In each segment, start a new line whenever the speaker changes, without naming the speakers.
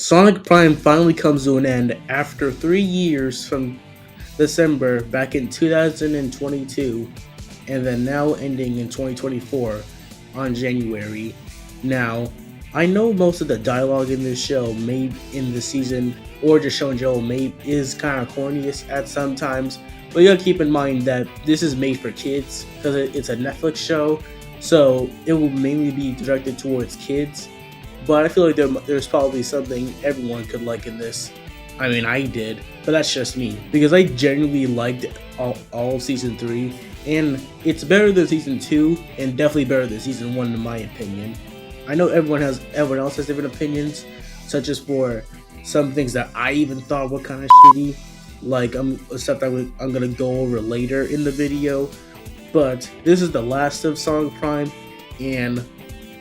Sonic Prime finally comes to an end after 3 years from December back in 2022, and then now ending in 2024 on January. Now, I know most of the dialogue in this show, made in the season, or just show in general, is kind of corny at sometimes, but you gotta keep in mind that this is made for kids because it's a Netflix show, so it will mainly be directed towards kids. But I feel like there's probably something everyone could like in this. I mean, I did, but that's just me because I genuinely liked all of season 3, and it's better than season 2, and definitely better than season 1 in my opinion. I know everyone else has different opinions, such as for some things that I even thought were kind of shitty, like stuff that I'm gonna go over later in the video. But this is the last of Sonic Prime, and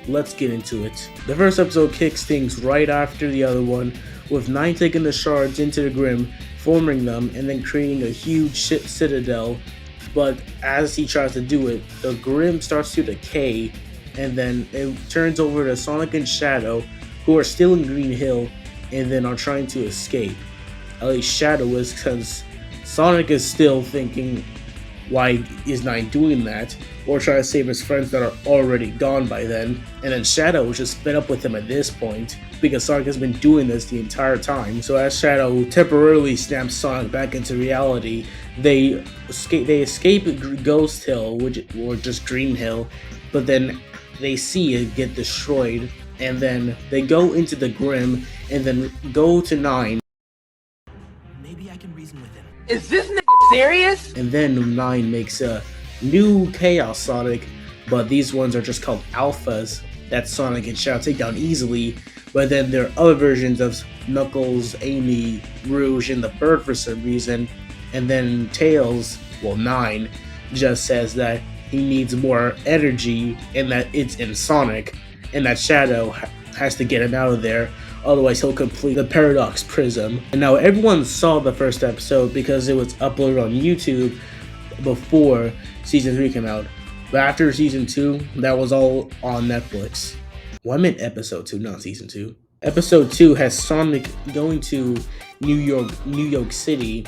let's get into it. The first episode kicks things right after the other one, with Nine taking the shards into the Grim, forming them, and then creating a huge citadel. But as he tries to do it, the Grim starts to decay, and then it turns over to Sonic and Shadow, who are still in Green Hill, and then are trying to escape. At least Shadow is, because Sonic is still thinking, why is Nine doing that? Or trying to save his friends that are already gone by then. And then Shadow was just fed up with him at this point, because Sonic has been doing this the entire time. So as Shadow temporarily snaps Sonic back into reality, they escape Ghost Hill, or just Green Hill, but then they see it get destroyed, and then they go into the Grim, and then go to Nine.
Maybe I can reason with him.
Is this nigga serious?
And then Nine makes a new Chaos Sonic, but these ones are just called Alphas that Sonic and Shadow take down easily. But then there are other versions of Knuckles, Amy, Rouge, and the Bird for some reason. And then Tails, well, Nine, just says that he needs more energy and that it's in Sonic, and that Shadow has to get him out of there, otherwise he'll complete the Paradox Prism. And now everyone saw the first episode because it was uploaded on YouTube before season 3 came out. But after season 2, that was all on Netflix. Well, I meant episode 2, not season 2. Episode 2 has Sonic going to New York City,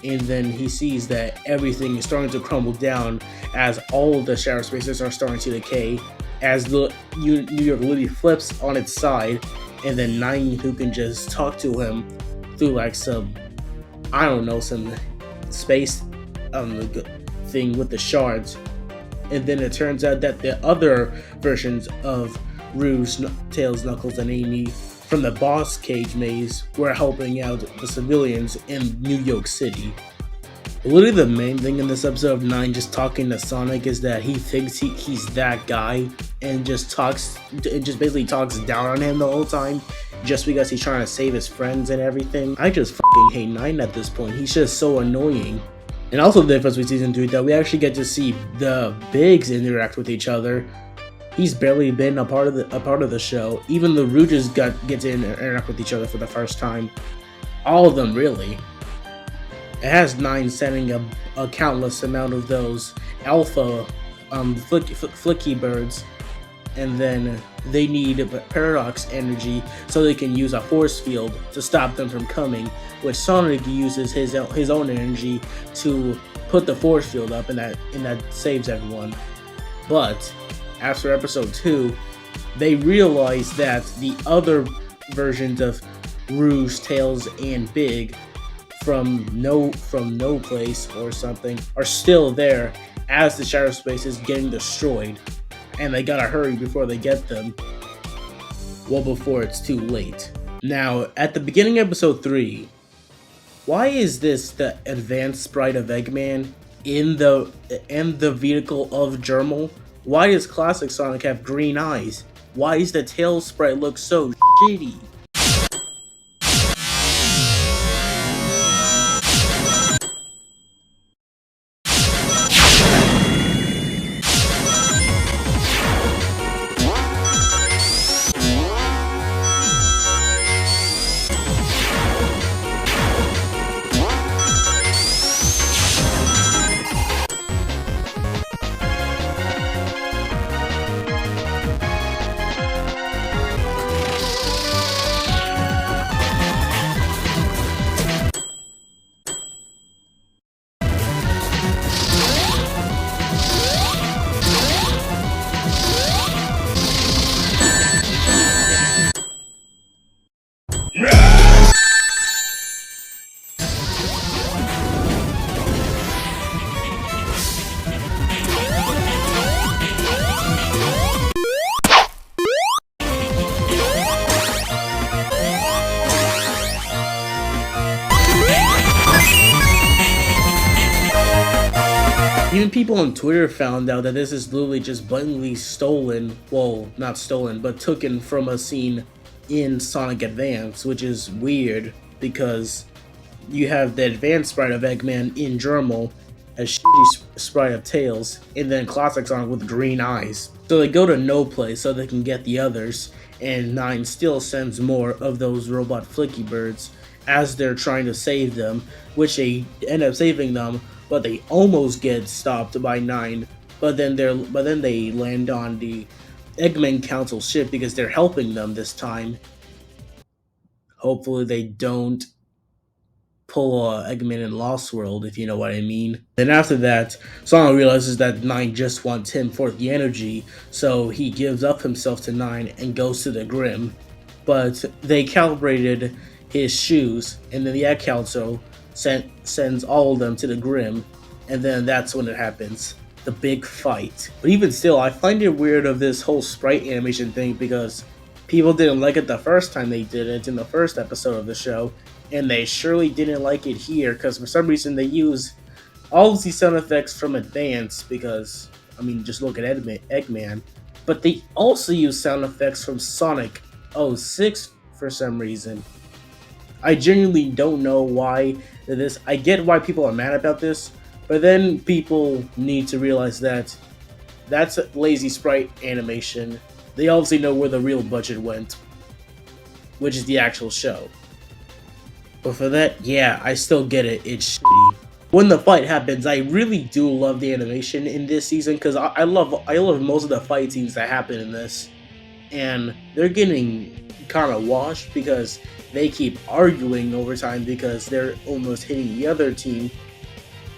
and then he sees that everything is starting to crumble down as all of the shadow spaces are starting to decay, as the New York literally flips on its side, and then Nine, who can just talk to him through like some space thing with the shards. And then it turns out that the other versions of Rouge, Tails, Knuckles, and Amy from the boss cage maze were helping out the civilians in New York City. Literally the main thing in this episode of Nine just talking to Sonic is that he thinks he's that guy, and just basically talks down on him the whole time just because he's trying to save his friends and everything. I just fucking hate Nine at this point. He's just so annoying. And also the difference with season 3 that we actually get to see the Bigs interact with each other. He's barely been a part of the show. Even the Rouges get to interact with each other for the first time. All of them, really. It has Nine sending a countless amount of those alpha flicky birds, and then they need paradox energy so they can use a force field to stop them from coming, which Sonic uses his own energy to put the force field up, and that saves everyone. But after episode 2, they realize that the other versions of Rouge, Tails, and Big from no place or something are still there as the shadow space is getting destroyed, and they gotta hurry before they get them. Well, before it's too late. Now, at the beginning of episode 3, why is this the advanced sprite of Eggman in the vehicle of Germal? Why does classic Sonic have green eyes? Why does the Tails sprite look so shitty? people on Twitter found out that this is literally just blatantly stolen, well, not stolen, but taken from a scene in Sonic Advance, which is weird because you have the advanced sprite of Eggman in Germal, a shitty sprite of Tails, and then classic Sonic with green eyes. So they go to no place so they can get the others, and 9 still sends more of those robot flicky birds as they're trying to save them, which they end up saving them, but they almost get stopped by 9. But then they land on the Eggman Council ship because they're helping them this time. Hopefully they don't pull Eggman in Lost World, if you know what I mean. Then after that, Sonic realizes that 9 just wants him for the energy, so he gives up himself to 9 and goes to the Grim. But they calibrated his shoes, and then the Egg Council sends all of them to the Grim, and then that's when it happens. The big fight. But even still, I find it weird of this whole sprite animation thing because people didn't like it the first time they did it in the first episode of the show, and they surely didn't like it here because for some reason they use all of these sound effects from Advance because, I mean, just look at Eggman. But they also use sound effects from Sonic 06 for some reason. I genuinely don't know why this. I get why people are mad about this, but then people need to realize that that's a lazy sprite animation. They obviously know where the real budget went, which is the actual show. But for that, yeah, I still get it. It's shitty. When the fight happens, I really do love the animation in this season because I love most of the fight scenes that happen in this, and they're getting kind of washed because they keep arguing over time because they're almost hitting the other team,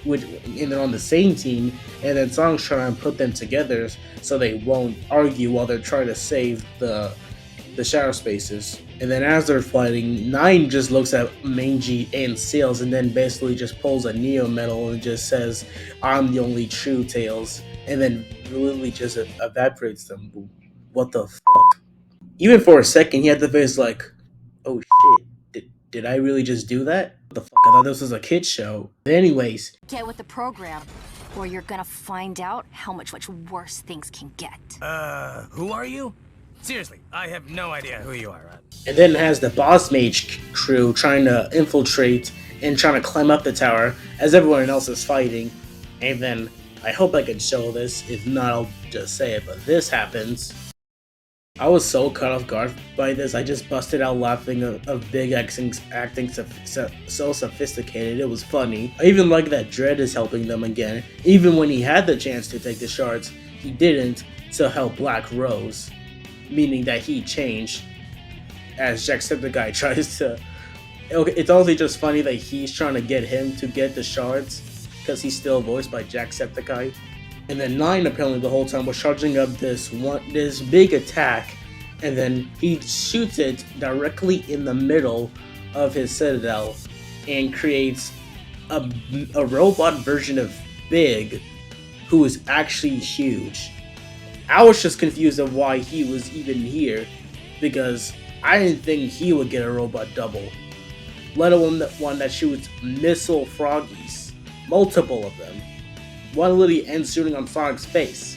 and they're on the same team, and then Sonic's trying to put them together so they won't argue while they're trying to save the shadow spaces. And then as they're fighting, 9 just looks at Mangy and Sails and then basically just pulls a Neo Metal and just says, "I'm the only true Tails," and then literally just evaporates them. What the fuck? Even for a second, he had the face like, "Oh shit, did I really just do that? What the fuck? I thought this was a kid's show." But anyways,
get with the program, or you're gonna find out how much worse things can get.
Who are you? Seriously, I have no idea who you are.
And then it has the Boss Mage crew trying to infiltrate and trying to climb up the tower as everyone else is fighting. And then, I hope I can show this, if not I'll just say it, but this happens. I was so caught off guard by this, I just busted out laughing of Big X acting so sophisticated. It was funny. I even like that Dread is helping them again. Even when he had the chance to take the shards, he didn't to help Black Rose. Meaning that he changed as Jacksepticeye tries to... Okay, it's also just funny that he's trying to get him to get the shards because he's still voiced by Jacksepticeye. And then 9 apparently the whole time was charging up this big attack, and then he shoots it directly in the middle of his citadel and creates a robot version of Big who is actually huge. I was just confused of why he was even here, because I didn't think he would get a robot double, let alone one that shoots missile froggies, multiple of them. One literally ends shooting on Sonic's face.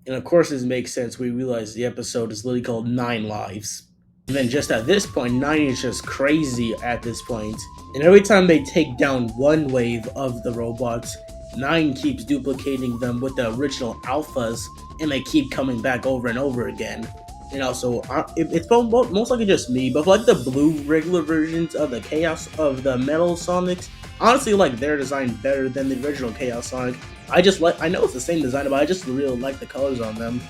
And of course this makes sense, we realize the episode is literally called 9 Lives. And then just at this point, 9 is just crazy at this point. And every time they take down one wave of the robots, 9 keeps duplicating them with the original alphas, and they keep coming back over and over again. And also, it's most likely just me, but for like the blue regular versions of the Chaos of the Metal Sonics, honestly like their design better than the original Chaos Sonic. I know it's the same design, but I just really like the colors on them,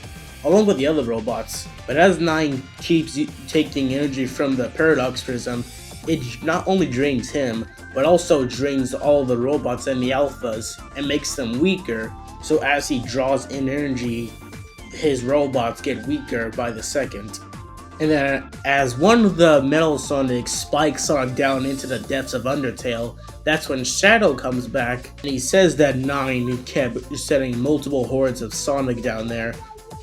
along with the other robots. But as 9 keeps taking energy from the Paradox Prism, it not only drains him, but also drains all the robots and the alphas and makes them weaker. So as he draws in energy, his robots get weaker by the second. And then as one of the Metal Sonics spikes Sonic down into the depths of Undertale, that's when Shadow comes back, and he says that 9 kept setting multiple hordes of Sonic down there,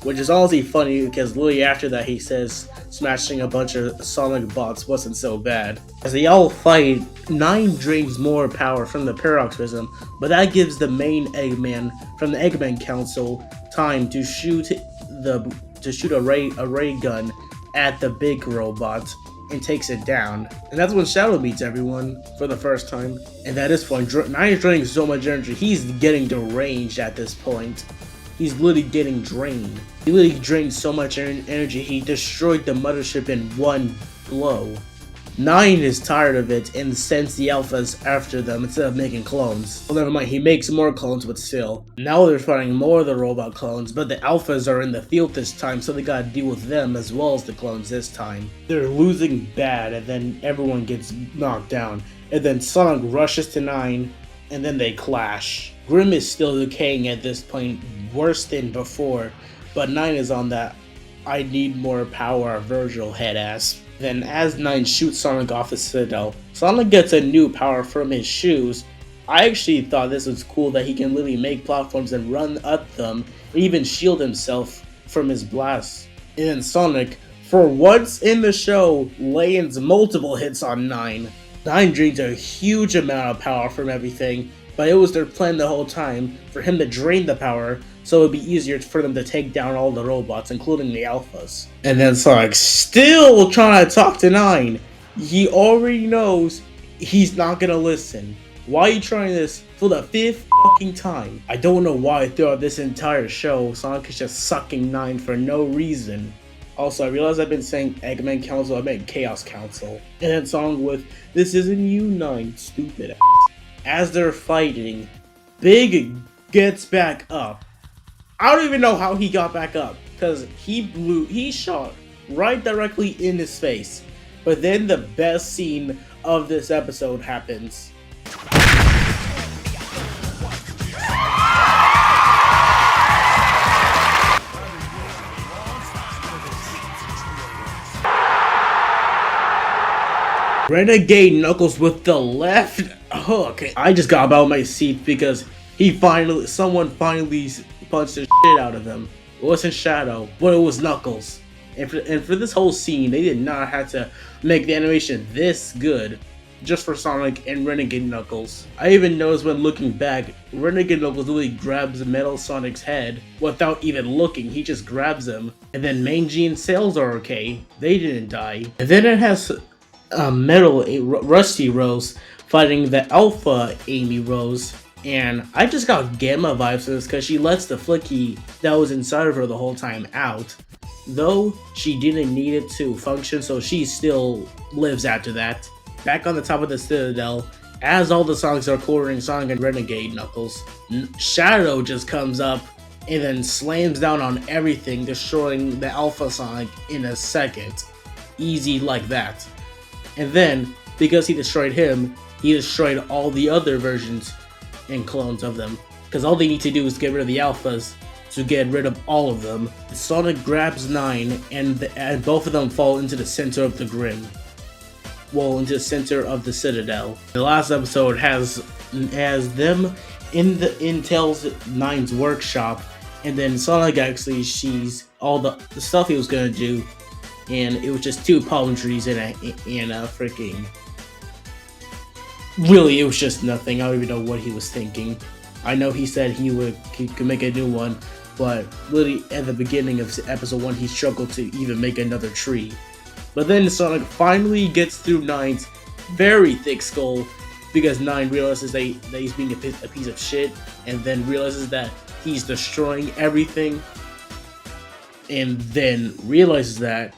which is honestly funny because literally after that he says smashing a bunch of Sonic bots wasn't so bad. As they all fight, 9 drains more power from the Paradox Prism, but that gives the main Eggman from the Eggman Council time to shoot a ray gun at the big robot and takes it down. And that's when Shadow meets everyone for the first time. And at this point, 9 is draining so much energy, he's getting deranged at this point. He's literally getting drained. He literally drained so much energy, he destroyed the mothership in one blow. 9 is tired of it and sends the alphas after them instead of making clones. Well, never mind, he makes more clones, but still. Now they're fighting more of the robot clones, but the alphas are in the field this time, so they gotta deal with them as well as the clones this time. They're losing bad, and then everyone gets knocked down. And then Sonic rushes to 9, and then they clash. Grim is still decaying at this point, worse than before, but 9 is on that I need more power Virgil head ass. Then as 9 shoots Sonic off the Citadel, Sonic gets a new power from his shoes. I actually thought this was cool that he can literally make platforms and run up them, and even shield himself from his blasts. And then Sonic, for once in the show, lands multiple hits on 9. 9 drains a huge amount of power from everything, but it was their plan the whole time for him to drain the power so it would be easier for them to take down all the robots, including the alphas. And then Sonic still trying to talk to 9. He already knows he's not gonna listen. Why are you trying this for the 5th fucking time? I don't know why throughout this entire show, Sonic is just sucking 9 for no reason. Also, I realize I've been saying Eggman Council, I meant Chaos Council. And then Sonic with, "This isn't you, 9, stupid ass." As they're fighting, Big gets back up. I don't even know how he got back up, because he shot right directly in his face. But then the best scene of this episode happens. Renegade Knuckles with the left hook. I just got out of my seat because someone finally punched the shit out of him. It wasn't Shadow, but it was Knuckles. And for this whole scene, they did not have to make the animation this good just for Sonic and Renegade Knuckles. I even noticed when looking back, Renegade Knuckles literally grabs Metal Sonic's head without even looking. He just grabs him. And then Mangy and Sails are okay. They didn't die. And then it has Rusty Rose fighting the Alpha Amy Rose, and I just got Gamma vibes for this because she lets the flicky that was inside of her the whole time out, though she didn't need it to function, so she still lives after that. Back on the top of the Citadel, as all the Sonics are cornering Sonic and Renegade Knuckles, Shadow just comes up and then slams down on everything, destroying the Alpha Sonic in a second. Easy like that. And then, because he destroyed him, he destroyed all the other versions and clones of them. Because all they need to do is get rid of the alphas to get rid of all of them. Sonic grabs 9, and both of them fall into the center of the Grim. Well, into the center of the Citadel. The last episode has them in Tails 9's workshop, and then Sonic actually sees all the stuff he was gonna do. And it was just 2 palm trees and a freaking... Really, it was just nothing. I don't even know what he was thinking. I know he said he could make a new one, but literally at the beginning of episode 1, he struggled to even make another tree. But then Sonic finally gets through 9's very thick skull, because 9 realizes that he's being a piece of shit, and then realizes that he's destroying everything, and then realizes that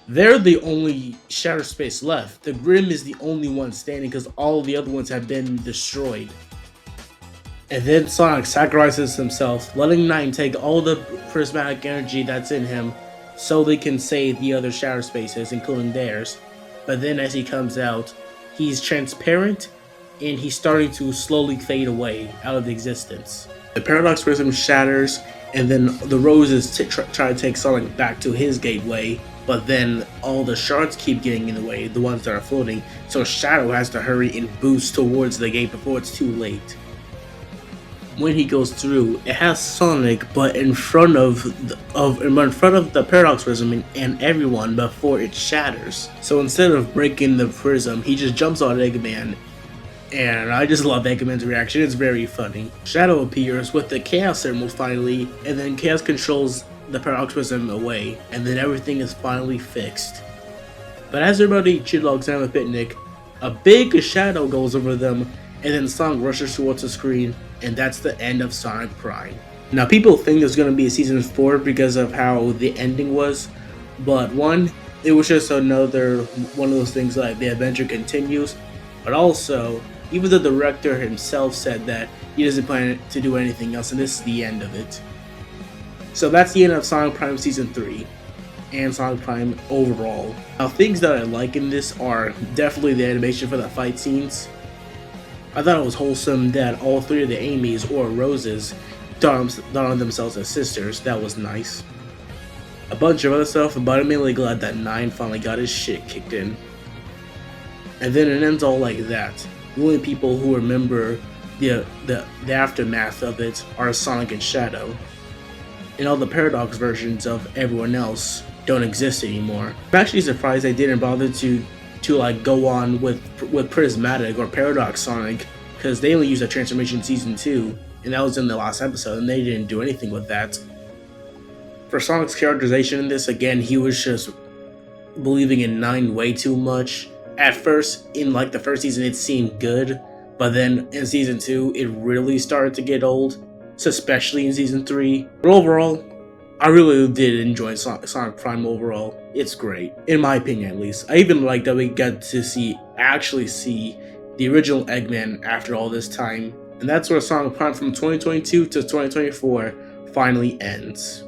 they're the only Shadow Space left. The Grim is the only one standing because all the other ones have been destroyed. And then Sonic sacrifices himself, letting 9 take all the prismatic energy that's in him so they can save the other Shadow Spaces, including theirs. But then as he comes out, he's transparent and he's starting to slowly fade away out of existence. The Paradox Prism shatters, and then the roses try to take Sonic back to his gateway. But then all the shards keep getting in the way, the ones that are floating, so Shadow has to hurry and boost towards the gate before it's too late. when he goes through, it has Sonic, but in front of the paradox prism and everyone before it shatters. So instead of breaking the prism, he just jumps on Eggman, and I just love Eggman's reaction. It's very funny. Shadow appears with the Chaos symbol finally, and then Chaos controls the paradox prism away, and then everything is finally fixed. But as everybody chillogs down a picnic, a big shadow goes over them, and then Sonic rushes towards the screen, and that's the end of Sonic Prime. Now, people think there's going to be a season 4 because of how the ending was, but one, it was just another one of those things like the adventure continues, but also, even the director himself said that he doesn't plan to do anything else, and this is the end of it. So that's the end of Sonic Prime Season 3. And Sonic Prime overall. Now, things that I like in this are definitely the animation for the fight scenes. I thought it was wholesome that all three of the Amy's or Roses thought on themselves as sisters. That was nice. A bunch of other stuff, but I'm mainly glad that 9 finally got his shit kicked in. And then it ends all like that. The only people who remember the aftermath of it are Sonic and Shadow. And all the Paradox versions of everyone else don't exist anymore. I'm actually surprised they didn't bother to like go on with Prismatic or Paradox Sonic, because they only used a transformation in Season 2, and that was in the last episode, and they didn't do anything with that. For Sonic's characterization in this, again, he was just believing in 9 way too much. At first, in like the first season, it seemed good, but then in Season 2, it really started to get old, especially in Season 3. But overall, I really did enjoy Sonic Prime overall. It's great, in my opinion at least. I even like that we got to actually see the original Eggman after all this time. And that's where Sonic Prime from 2022 to 2024 finally ends.